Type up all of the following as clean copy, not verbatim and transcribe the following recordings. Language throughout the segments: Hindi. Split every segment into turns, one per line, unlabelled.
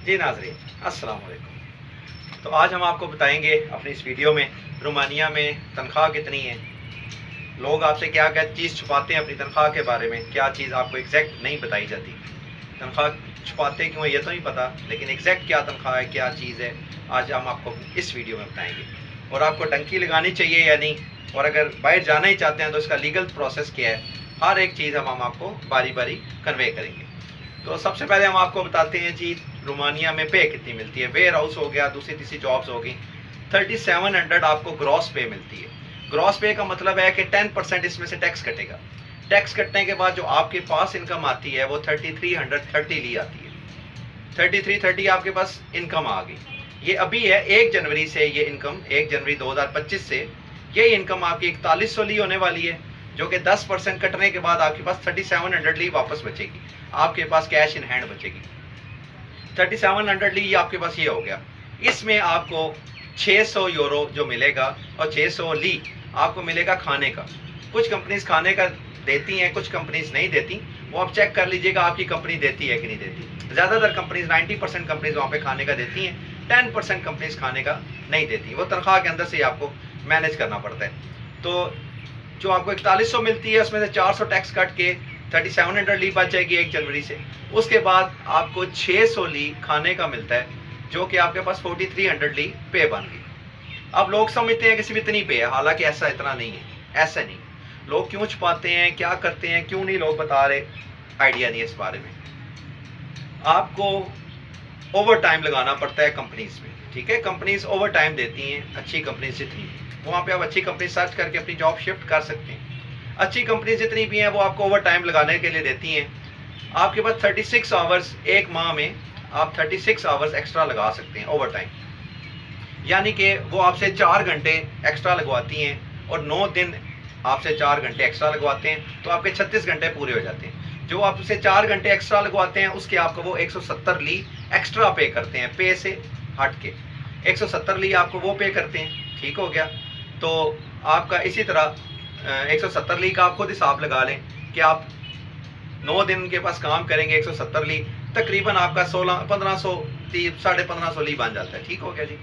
जी नाज़रीन, अस्सलाम वालेकुम। तो आज हम आपको बताएंगे अपनी इस वीडियो में रोमानिया में तनख्वाह कितनी है। लोग आपसे क्या क्या चीज़ छुपाते हैं अपनी तनख्वाह के बारे में, क्या चीज़ आपको एग्जैक्ट नहीं बताई जाती। तनख्वाह छुपाते क्यों है ये तो नहीं पता, लेकिन एग्जैक्ट क्या तनख्वाह है, क्या चीज़ है, आज हम आपको इस वीडियो में बताएंगे। और आपको टंकी लगानी चाहिए या नहीं, और अगर बाहर जाना ही चाहते हैं तो इसका लीगल प्रोसेस क्या है, हर एक चीज़ हम आपको बारी बारी कन्वे करेंगे। तो सबसे पहले हम आपको बताते हैं जी रोमानिया में पे कितनी मिलती है। वेयर हाउस हो गया, दूसरी तीसरी जॉब्स होगी, 3700 आपको ग्रॉस पे मिलती है। ग्रॉस पे का मतलब है कि 10% इसमें से टैक्स कटेगा। टैक्स कटने के बाद जो आपके पास इनकम आती है वो 3330 ली आती है। 3330 आपके पास इनकम आ गई। ये अभी है 1 जनवरी से, ये इनकम 1 जनवरी 2025 से ये इनकम आपकी 4100 ली होने वाली है, जो कि 10% कटने के बाद आपके पास 3700 ली वापस बचेगी, आपके पास कैश इन हैंड बचेगी। 3700 ली आपके पास ये हो गया। इसमें आपको 600 यूरो जो मिलेगा और 600 ली आपको मिलेगा खाने का। कुछ कंपनीज खाने का देती हैं, कुछ कंपनीज नहीं देती, वो आप चेक कर लीजिएगा आपकी कंपनी देती है कि नहीं देती। ज़्यादातर कंपनीज 90% कंपनीज वहाँ पे खाने का देती हैं, 10% कंपनीज खाने का नहीं देती। वो तनख्वाह के अंदर से आपको मैनेज करना पड़ता है। तो जो आपको 4100 मिलती है उसमें से 400 टैक्स कट के 3700 ली बच जाएगी 1 जनवरी से। उसके बाद आपको 600 ली खाने का मिलता है, जो कि आपके पास 4300 ली पे बन गई। अब लोग समझते हैं कि सिर्फ इतनी पे है, हालांकि ऐसा इतना नहीं है, ऐसा नहीं। लोग क्यों छुपाते हैं, क्या करते हैं, क्यों नहीं लोग बता रहे, आइडिया नहीं है इस बारे में। आपको ओवर टाइम लगाना पड़ता है कंपनीज में, ठीक है। कंपनीज ओवर टाइम देती हैं, अच्छी कंपनीज जितनी, वहाँ पे आप अच्छी कंपनी सर्च करके अपनी जॉब शिफ्ट कर सकते हैं। अच्छी कंपनी जितनी भी हैं वो आपको ओवर टाइम लगाने के लिए देती हैं। आपके पास 36 आवर्स एक माह में आप 36 आवर्स एक्स्ट्रा लगा सकते हैं ओवर टाइम, यानी कि वो आपसे 4 घंटे एक्स्ट्रा लगवाती हैं और 9 दिन आपसे 4 घंटे एक्स्ट्रा लगवाते हैं, तो आपके 36 घंटे पूरे हो जाते हैं। जो आपसे 4 घंटे एक्स्ट्रा लगवाते हैं उसके आपको वो 170 ली एक्स्ट्रा पे करते हैं, पे से हट के 170 ली आपको वो पे करते हैं, ठीक हो गया। तो आपका इसी तरह 170 ली का आप खुद हिसाब लगा लें कि आप 9 दिन के पास काम करेंगे, 170 ली तकरीबन आपका 1500 1550 ली बन जाता है, ठीक हो गया जी।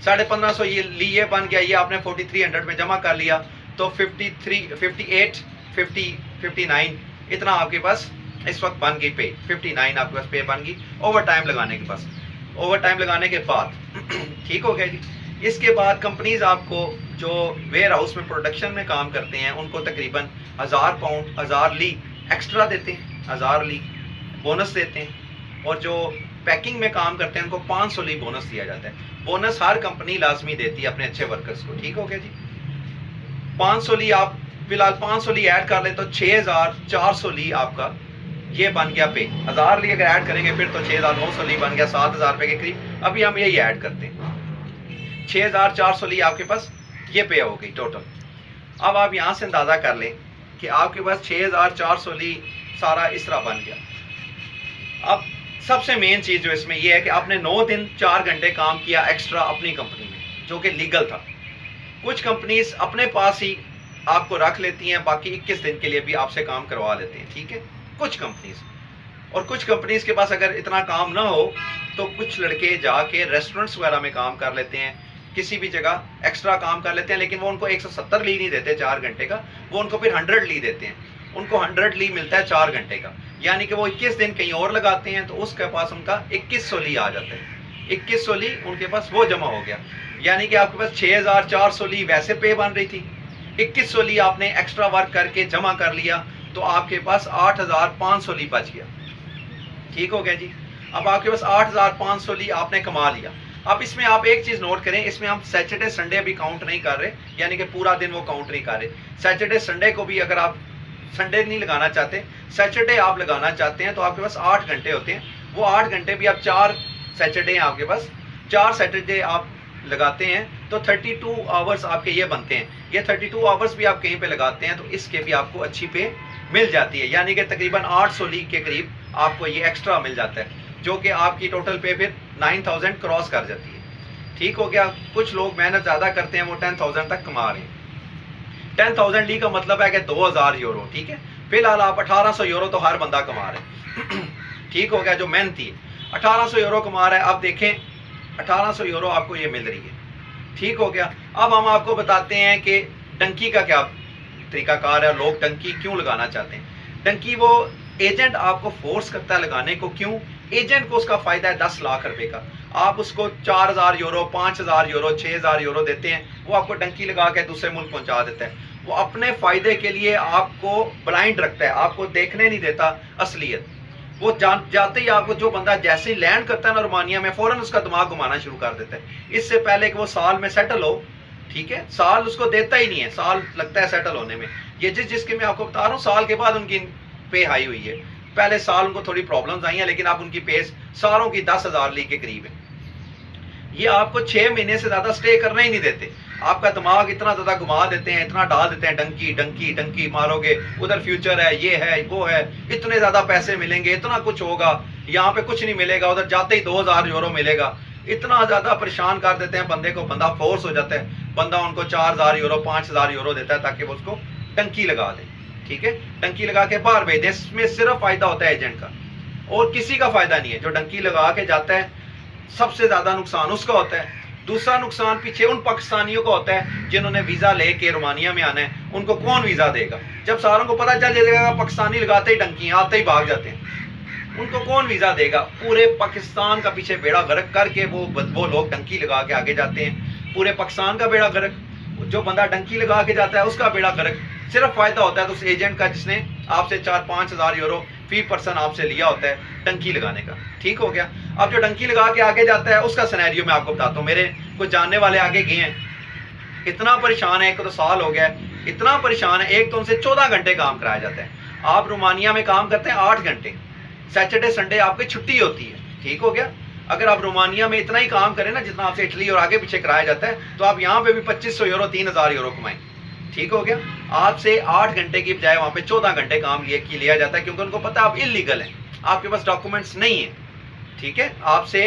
1550 ये ली ये बन गया, ये आपने 4300 में जमा कर लिया, तो 53 58 50 59 इतना आपके पास इस वक्त बन गई पे, 59 आपके पास पे बन गई ओवर टाइम लगाने के पास, ओवर टाइम लगाने के बाद ठीक हो गया जी। इसके बाद कंपनीज आपको जो वेयर हाउस में प्रोडक्शन में काम करते हैं उनको तकरीबन 1000 पाउंड 1000 ली एक्स्ट्रा देते हैं, 1000 ली बोनस देते हैं। और जो पैकिंग में काम करते हैं उनको 500 ली बोनस दिया जाता है। बोनस हर कंपनी लाजमी देती है अपने अच्छे वर्कर्स को, ठीक हो गया जी। 500 ली आप फिलहाल 500 ली ऐड कर लें तो 6400 ली आपका ये बन गया पे। 1000 ली अगर ऐड करेंगे फिर तो 6900 ली बन गया, 7000 रुपये के करीब। अभी हम यही ऐड करते हैं, 6400 ली आपके पास ये पे हो गई टोटल। अब आप यहाँ से अंदाज़ा कर लें कि आपके पास 6400 ली सारा इस तरह बन गया। अब सबसे मेन चीज़ जो इसमें यह है कि आपने 9 दिन 4 घंटे काम किया एक्स्ट्रा अपनी कंपनी में, जो कि लीगल था। कुछ कंपनीज अपने पास ही आपको रख लेती हैं, बाकी 21 दिन के लिए भी आपसे काम करवा लेते हैं, ठीक है, कुछ कंपनीज। और कुछ कंपनीज के पास अगर इतना काम ना हो तो कुछ लड़के जाके रेस्टोरेंट्स वगैरह में काम कर लेते हैं, किसी भी जगह एक्स्ट्रा काम कर लेते हैं, लेकिन वो उनको 170 ली नहीं देते 4 घंटे का, वो उनको फिर 100 ली देते हैं। उनको 100 ली मिलता है 4 घंटे का, यानी कि वो 21 दिन कहीं और लगाते हैं तो उसके पास उनका 2100 ली आ जाता है। 2100 ली उनके पास वो जमा हो गया, यानी कि आपके पास 6400 ली वैसे पे बन रही थी, 2100 ली आपने एक्स्ट्रा वर्क करके जमा कर लिया, तो आपके पास 8500 ली बच गया, ठीक हो गया जी। अब आपके पास 8500 ली आपने कमा लिया। अब इसमें आप एक चीज़ नोट करें, इसमें हम सैटरडे संडे भी काउंट नहीं कर रहे, यानी कि पूरा दिन वो काउंट नहीं कर रहे। सैटरडे संडे को भी अगर आप संडे नहीं लगाना चाहते, सैटरडे आप लगाना चाहते हैं, तो आपके पास 8 घंटे होते हैं। वो 8 घंटे भी आप 4 सैटरडे हैं आपके पास, 4 सैटरडे आप लगाते हैं तो 32 आवर्स आपके ये बनते हैं। ये 32 आवर्स भी आप कहीं पे लगाते हैं तो इसके भी आपको अच्छी पे मिल जाती है, यानी कि तकरीबन 800 ली के करीब आपको ये एक्स्ट्रा मिल जाता है, जो कि आपकी टोटल पे फिर 9000 क्रॉस कर जाती है, ठीक हो गया। कुछ लोग मेहनत ज़्यादा करते हैं, वो 10000 तक कमा रहे हैं। 10000 ली का मतलब है कि 2000 यूरो, ठीक है। फिलहाल आप 1800 यूरो तो हर बंदा कमा रहे हैं ठीक हो गया, जो मेहनती है। 1800 यूरो कमा रहा है। अब देखें 1800 यूरो आपको ये मिल रही है, ठीक हो गया। अब हम आपको बताते हैं कि डंकी का क्या तरीकाकार है, लोग डंकी क्यों लगाना चाहते हैं। डंकी वो एजेंट आपको फोर्स करता है लगाने को, क्यों? एजेंट को उसका फायदा है 10 लाख रुपए का। आप उसको 4000 यूरो, 5000 यूरो, 6000 यूरो देते हैं, वो आपको डंकी लगा के दूसरे मुल्क पहुंचा देता है। वो अपने फायदे के लिए आपको ब्लाइंड रखता है, आपको देखने नहीं देता असलियत। वो जाते ही आपको, जो बंदा जैसे ही लैंड करता है ना रोमानिया में, फौरन उसका दिमाग घुमाना शुरू कर देता है। इससे पहले कि वो साल में सेटल हो, ठीक है, साल उसको देता ही नहीं है, साल लगता है सेटल होने में। ये जिसके मैं आपको बता रहा हूँ, साल के बाद उनकी पे हाई हुई है। पहले साल उनको थोड़ी प्रॉब्लम्स आई हैं, लेकिन अब उनकी पे सालों की 10,000 लीग के करीब है। ये आपको 6 महीने से ज्यादा स्टे करना ही नहीं देते। आपका दिमाग इतना ज्यादा घुमा देते हैं, इतना डाल देते हैं, डंकी डंकी डंकी मारोगे, उधर फ्यूचर है, ये है, वो है, इतने ज्यादा पैसे मिलेंगे, इतना कुछ होगा, यहाँ पे कुछ नहीं मिलेगा, उधर जाते ही 2000 यूरो मिलेगा। इतना ज्यादा परेशान कर देते हैं बंदे को, बंदा फोर्स हो जाता है, बंदा उनको 4000 यूरो, 5000 यूरो देता है ताकि वो उसको डंकी लगा दे, ठीक है, डंकी लगा के बाहर भेज दे। इसमें सिर्फ फायदा होता है एजेंट का, और किसी का फायदा नहीं है। जो डंकी लगा के जाता है, सबसे ज्यादा नुकसान उसका होता है। दूसरा नुकसान पीछे उन पाकिस्तानियों का होता है जिन्होंने वीजा लेके रोमानिया में आना है। उनको कौन वीजा देगा? जब सारों को पता चल जाएगा पाकिस्तानी लगाते ही डंकी, आते ही भाग जाते हैं, उनको कौन वीजा देगा? पूरे पाकिस्तान का पीछे बेड़ा गर्क करके वो लोग डंकी लगा के आगे जाते हैं। पूरे पाकिस्तान का बेड़ा गर्क, जो बंदा डंकी लगा के जाता है उसका बेड़ा गर्क। सिर्फ फायदा होता है तो उस एजेंट का जिसने आपसे 4-5 हजार यूरो फी पर्सन आपसे लिया होता है डंकी लगाने का, ठीक हो गया। अब जो डंकी लगा के आगे जाता है उसका सिनेरियो मैं आपको बताता हूँ। मेरे कुछ जानने वाले आगे गए हैं, इतना परेशान है, एक तो साल हो गया है, इतना परेशान है। एक तो उनसे 14 घंटे काम कराया जाता है। आप रोमानिया में काम करते हैं 8 घंटे, सैटरडे संडे आपकी छुट्टी होती है, ठीक हो गया। अगर आप रोमानिया में इतना ही काम करें ना जितना आपसे इटली और आगे पीछे कराया जाता है, तो आप यहाँ पे भी 2500 यूरो, 3000 यूरो कमाएं, ठीक हो गया। आपसे 8 घंटे की बजाय वहां पे 14 घंटे काम लिया जाता है, क्योंकि उनको पता है आप इलीगल हैं, आपके पास डॉक्यूमेंट्स नहीं है, ठीक है। आपसे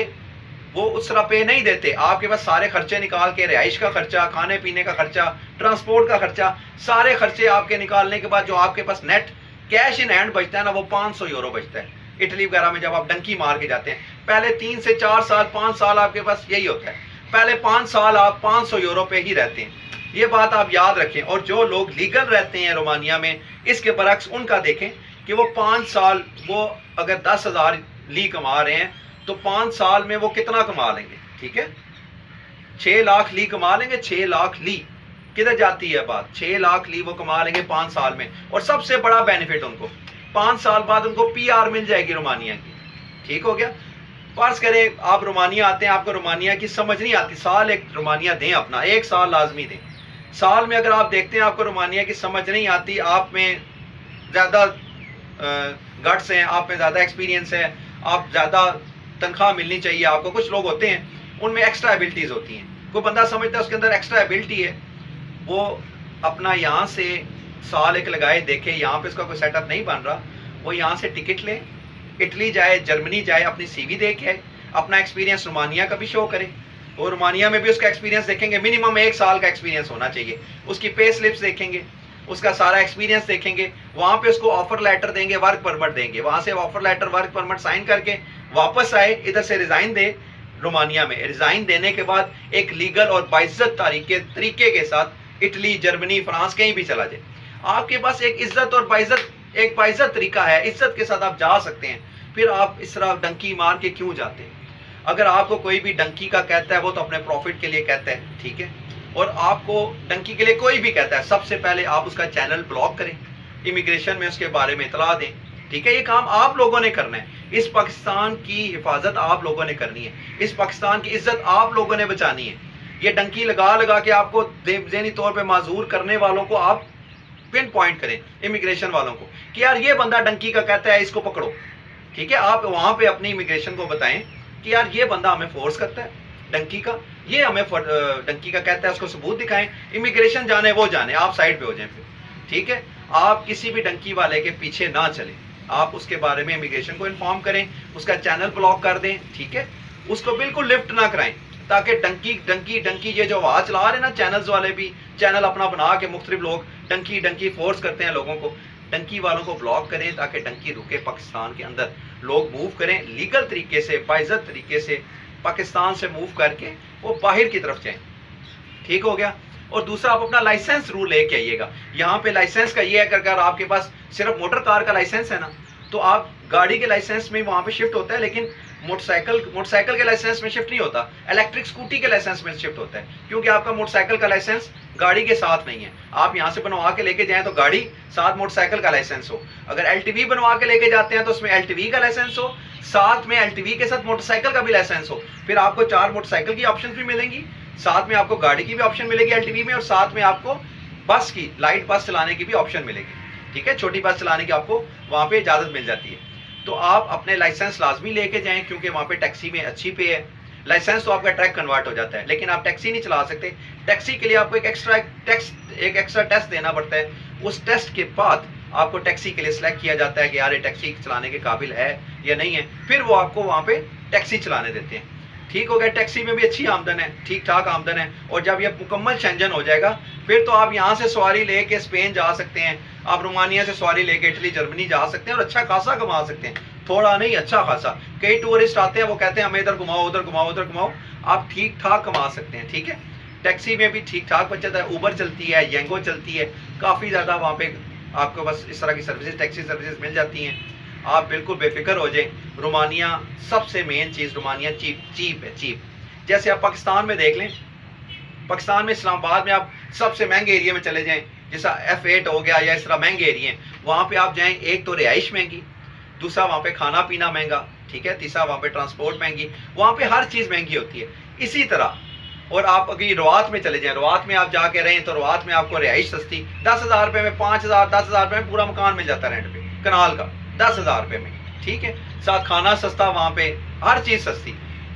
वो उस तरह पे नहीं देते, आपके पास सारे खर्चे निकाल के, रिहाइश का खर्चा, खाने पीने का खर्चा, ट्रांसपोर्ट का खर्चा, सारे खर्चे आपके निकालने के बाद जो आपके पास नेट कैश इन हैंड बचता है ना, वो 500 यूरो बचता है। इटली वगैरह में जब आप डंकी मार के जाते हैं, पहले 3 से 4 साल, 5 साल आपके पास यही होता है। पहले 5 साल आप 500 यूरो पे ही रहते हैं, ये बात आप याद रखें। और जो लोग लीगल रहते हैं रोमानिया में, इसके बरक्स उनका देखें कि वो 5 साल, वो अगर 10,000 ली कमा रहे हैं तो 5 साल में वो कितना कमा लेंगे, ठीक है, 6 लाख ली कमा लेंगे। 6 लाख ली किधर जाती है बात? 6 लाख ली वो कमा लेंगे 5 साल में। और सबसे बड़ा बेनिफिट उनको 5 साल बाद उनको PR मिल जाएगी रोमानिया की, ठीक हो गया। फर्ज करें आप रोमानिया आते हैं, आपको रोमानिया की समझ नहीं आती, साल एक रोमानिया दें, अपना 1 साल लाजमी दें। साल में अगर आप देखते हैं आपको रोमानिया की समझ नहीं आती, आप में ज़्यादा गट्स हैं, आप में ज़्यादा एक्सपीरियंस है, आप ज़्यादा तनख्वाह मिलनी चाहिए आपको। कुछ लोग होते हैं उनमें एक्स्ट्रा एबिलिटीज़ होती हैं, कोई बंदा समझता है उसके अंदर एक्स्ट्रा एबिलिटी है, वो अपना यहाँ से साल एक लगाए, देखे यहाँ पे उसका कोई सेटअप नहीं बन रहा, वो यहाँ से टिकट ले, इटली जाए, जर्मनी जाए, अपनी CV दे के अपना एक्सपीरियंस रोमानिया का भी शो करे, और रोमानिया में भी उसका एक्सपीरियंस देखेंगे, मिनिमम 1 साल का एक्सपीरियंस होना चाहिए। उसकी पे स्लिप्स देखेंगे, उसका सारा एक्सपीरियंस देखेंगे, वहाँ पे उसको ऑफर लेटर देंगे, वर्क परमिट देंगे, वहाँ से offer letter, work permit sign करके वापस आए, इधर से रिजाइन दे रोमानिया में। रिजाइन देने के बाद एक लीगल और बाइज्जत तरीके के साथ इटली, जर्मनी, फ्रांस कहीं भी चला जाए। आपके पास एक इज्जत और बाइज्जत तरीका है, इज्जत के साथ आप जा सकते हैं। फिर आप इस तरह डंकी मार के क्यों जाते हैं? अगर आपको कोई भी डंकी का कहता है वो तो अपने प्रॉफिट के लिए कहता है, ठीक है, और आपको डंकी के लिए कोई भी कहता है, सबसे पहले आप उसका चैनल ब्लॉक करें, इमिग्रेशन में उसके बारे में इतला दें, ठीक है। ये काम आप लोगों ने करना है, इस पाकिस्तान की हिफाजत आप लोगों ने करनी है, इस पाकिस्तान की इज्जत आप लोगों ने बचानी है। ये डंकी लगा के आपको ज़हनी तौर पे माजूर करने वालों को आप पिन पॉइंट करें, इमिग्रेशन वालों को, कि यार ये बंदा डंकी का कहता है, इसको पकड़ो, ठीक है। आप वहां पे अपनी इमिग्रेशन को बताएं कि यार ये बंदा हमें फोर्स करता है डंकी का, ये हमें डंकी का कहता है, उसको सबूत दिखाएं। इमिग्रेशन जाने वो जाने, आप साइड पे हो जाएं फिर, ठीक है। आप किसी भी डंकी वाले के पीछे ना चलें, आप उसके बारे में इमिग्रेशन को इन्फॉर्म करें, उसका चैनल ब्लॉक कर दें, ठीक है, उसको बिल्कुल लिफ्ट ना कराएं, ताकि डंकी ये जो आवाज चला रहे ना चैनल्स वाले भी, चैनल अपना बना के मुख्तलिफ लोग डंकी फोर्स करते हैं लोगों को, डंकी वालों को ब्लॉक करें ताकि डंकी रुके, पाकिस्तान के अंदर लोग मूव करें लीगल तरीके से, बाइज्जत तरीके से पाकिस्तान से मूव करके वो बाहर की तरफ जाएं। ठीक हो गया। और दूसरा, आप अपना लाइसेंस रूल लेके आइएगा। यहाँ पे लाइसेंस का ये है कि अगर आपके पास सिर्फ मोटर कार का लाइसेंस है ना, तो आप गाड़ी के लाइसेंस में वहाँ पे शिफ्ट होता है, लेकिन मोटरसाइकिल के लाइसेंस में शिफ्ट नहीं होता, इलेक्ट्रिक स्कूटी के लाइसेंस में शिफ्ट होता है, क्योंकि आपका मोटरसाइकिल का लाइसेंस गाड़ी के साथ नहीं है। आप यहाँ से बनवा के लेके जाएं तो गाड़ी साथ मोटरसाइकिल का लाइसेंस हो। अगर एलटीवी बनवा के लेके जाते हैं तो उसमें एलटीवी का लाइसेंस हो, साथ में एलटीवी के साथ मोटरसाइकिल का भी लाइसेंस हो। फिर आपको 4 मोटरसाइकिल की ऑप्शन भी मिलेंगी, साथ में आपको गाड़ी की भी ऑप्शन मिलेगी एलटीवी में, और साथ में आपको बस की, लाइट बस चलाने की भी ऑप्शन मिलेगी। ठीक है, छोटी बस चलाने की आपको वहाँ पे इजाजत मिल जाती है। तो आप अपने लाइसेंस लाजमी लेके जाएं, क्योंकि वहाँ पे टैक्सी में अच्छी पे है। लाइसेंस तो आपका ट्रैक कन्वर्ट हो जाता है, लेकिन आप टैक्सी नहीं चला सकते। टैक्सी के लिए आपको एक एक्स्ट्रा टेस्ट देना पड़ता है। उस टेस्ट के बाद आपको टैक्सी के लिए सिलेक्ट किया जाता है कि यार ये टैक्सी चलाने के काबिल है या नहीं है, फिर वो आपको वहाँ पे टैक्सी चलाने देते हैं। ठीक हो गया। टैक्सी में भी अच्छी आमदन है, ठीक ठाक आमदन है। और जब ये मुकम्मल शेंजन हो जाएगा, फिर तो आप यहाँ से सवारी लेके स्पेन जा सकते हैं, आप रोमानिया से सवारी लेके इटली, जर्मनी जा सकते हैं और अच्छा खासा कमा सकते हैं। थोड़ा नहीं, अच्छा खासा। कई टूरिस्ट आते हैं, वो कहते हैं हमें इधर घुमाओ, उधर घुमाओ, उधर घुमाओ। आप ठीक ठाक कमा सकते हैं। ठीक है, टैक्सी में भी ठीक ठाक बचत है। उबर चलती है, येंगो चलती है, काफ़ी ज़्यादा वहाँ पे आपको बस इस तरह की सर्विसेज, टैक्सी सर्विसेज मिल जाती हैं। आप बिल्कुल बेफिक्र हो जाएं। रोमानिया सबसे मेन चीज़, रोमानिया चीप है, चीप। जैसे आप पाकिस्तान में देख लें, पाकिस्तान में इस्लामाबाद में आप सबसे महंगे एरिया में चले जाएं, जैसा F8 हो गया या इस तरह महंगे एरिया हैं, वहाँ पे आप जाएं, एक तो रिहाइश महंगी, दूसरा वहाँ पे खाना पीना महंगा, ठीक है, तीसरा वहाँ पे ट्रांसपोर्ट महंगी, वहाँ पे हर चीज़ महंगी होती है। इसी तरह और आप अगर रवात में चले जाएं, रवात में आप जाके रहें तो रवात में आपको रिहाइश सस्ती, 10,000 रुपये में, 5,000 10,000 रुपये में पूरा मकान मिल जाता है रेंट पे, कनाल का 10,000 रुपये में। ठीक है, साथ खाना सस्ता, वहाँ पे हर चीज़ सस्ती।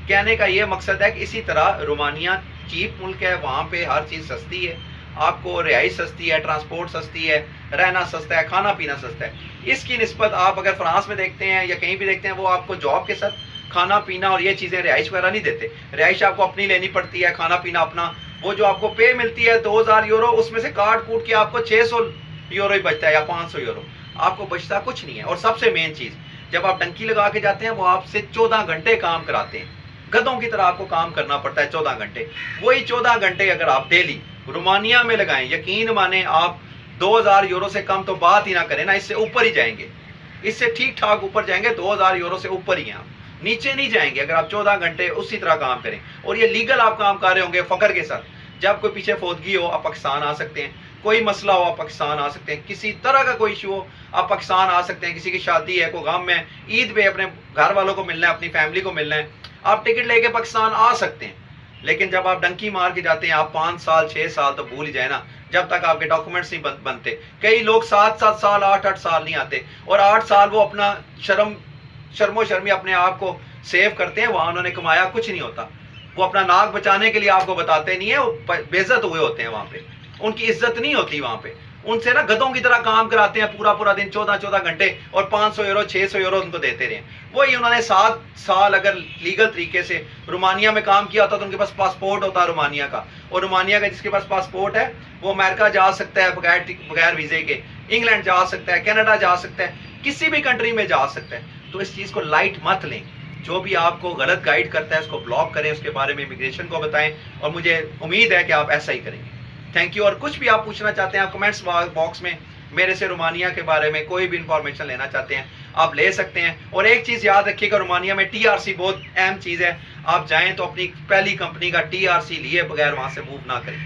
कहने का ये मकसद है कि इसी तरह रोमानिया चीप मुल्क है, वहाँ पे हर चीज़ सस्ती है, आपको रिहाइश सस्ती है, ट्रांसपोर्ट सस्ती है, रहना सस्ता है, खाना पीना सस्ता है। इसकी निस्बत आप अगर फ्रांस में देखते हैं या कहीं भी देखते हैं, वो आपको जॉब के साथ खाना पीना और ये चीज़ें, रिहाइश वगैरह नहीं देते। रिहाइश आपको अपनी लेनी पड़ती है, खाना पीना अपना। वो जो आपको पे मिलती है 2,000 यूरो, उसमें से काट कूट के आपको 600 यूरो ही बचता है या 500 यूरो, आपको बचता कुछ नहीं है। और सबसे मेन चीज़, जब आप डंकी लगा के जाते हैं, वो आपसे 14 घंटे काम कराते हैं, गधों की तरह आपको काम करना पड़ता है 14 घंटे। वही 14 घंटे अगर आप डेली रोमानिया में लगाएं, यकीन माने आप 2,000 यूरो से कम तो बात ही ना करें ना, इससे ऊपर ही जाएंगे, इससे ठीक ठाक ऊपर जाएंगे, 2,000 यूरो से ऊपर ही हैं आप, नीचे नहीं जाएंगे अगर आप 14 घंटे उसी तरह काम करें। और ये लीगल आप काम कर रहे होंगे फ़ख्र के साथ। जब कोई पीछे फौतगी हो, आप पाकिस्तान आ सकते हैं, कोई मसला हो आप पाकिस्तान आ सकते हैं, किसी तरह का कोई इशू हो आप पाकिस्तान आ सकते हैं, किसी की शादी है, कोई गम है, ईद पे अपने घर वालों को मिलना है, अपनी फैमिली को मिलना है, आप टिकट लेके पाकिस्तान आ सकते हैं। लेकिन जब आप डंकी मार के जाते हैं, आप 5 साल 6 साल तो भूल ही जाए ना, जब तक आपके डॉक्यूमेंट्स नहीं बनते। कई लोग 7-7 साल 8-8 साल नहीं आते, और 8 साल वो अपना शर्मो शर्मी अपने आप को सेव करते हैं, वहाँ उन्होंने कमाया कुछ नहीं होता। वो अपना नाक बचाने के लिए आपको बताते नहीं है, वो बेइज्जत हुए होते हैं वहाँ पे, उनकी इज्जत नहीं होती वहाँ पे। उनसे ना गधों की तरह काम कराते हैं, पूरा दिन 14-14 घंटे, और 500 यूरो 600 यूरो उनको देते रहे। वही उन्होंने 7 साल अगर लीगल तरीके से रोमानिया में काम किया होता तो उनके पास पासपोर्ट होता रोमानिया का, और रोमानिया का जिसके पास पासपोर्ट है वो अमेरिका जा सकता है बगैर वीज़े के, इंग्लैंड जा सकता है, कनाडा जा सकता है, किसी भी कंट्री में जा सकता है। तो इस चीज़ को लाइट मत लें। जो भी आपको गलत गाइड करता है उसको ब्लॉक करें, उसके बारे में इमिग्रेशन को बताएं, और मुझे उम्मीद है कि आप ऐसा ही करेंगे। Thank you. और कुछ भी आप पूछना चाहते हैं, आप कमेंट्स बॉक्स में मेरे से रोमानिया के बारे में कोई भी इंफॉर्मेशन लेना चाहते हैं आप ले सकते हैं। और एक चीज़ याद रखिएगा, रोमानिया में TRC बहुत अहम चीज़ है। आप जाएँ तो अपनी पहली कंपनी का TRC लिए बगैर वहाँ से मूव ना करें।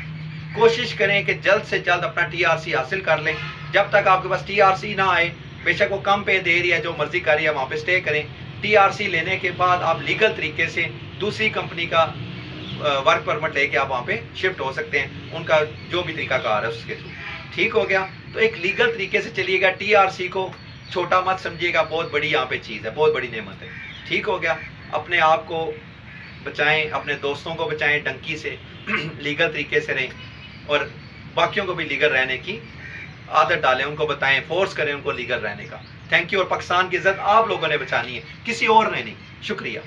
कोशिश करें कि जल्द से जल्द अपना TRC हासिल कर लें। जब तक आपके पास TRC ना आए, बेशक वो कम पे दे रही है, जो मर्जी कर रही है, वहाँ पे स्टे करें। TRC लेने के बाद आप लीगल तरीके से दूसरी कंपनी का वर्क परमिट लेके आप वहाँ पे शिफ्ट हो सकते हैं, उनका जो भी तरीकाकार है उसके थ्रू। ठीक हो गया। तो एक लीगल तरीके से चलिएगा, TRC को छोटा मत समझिएगा, बहुत बड़ी यहाँ पे चीज़ है, बहुत बड़ी नेमत है। ठीक हो गया। अपने आप को बचाएं, अपने दोस्तों को बचाएं डंकी से, लीगल तरीके से रहें, और बाकियों को भी लीगल रहने की आदत डालें, उनको बताएं, फोर्स करें उनको लीगल रहने का। Thank you. और पाकिस्तान की इज्जत आप लोगों ने बचानी है, किसी और ने नहीं। शुक्रिया।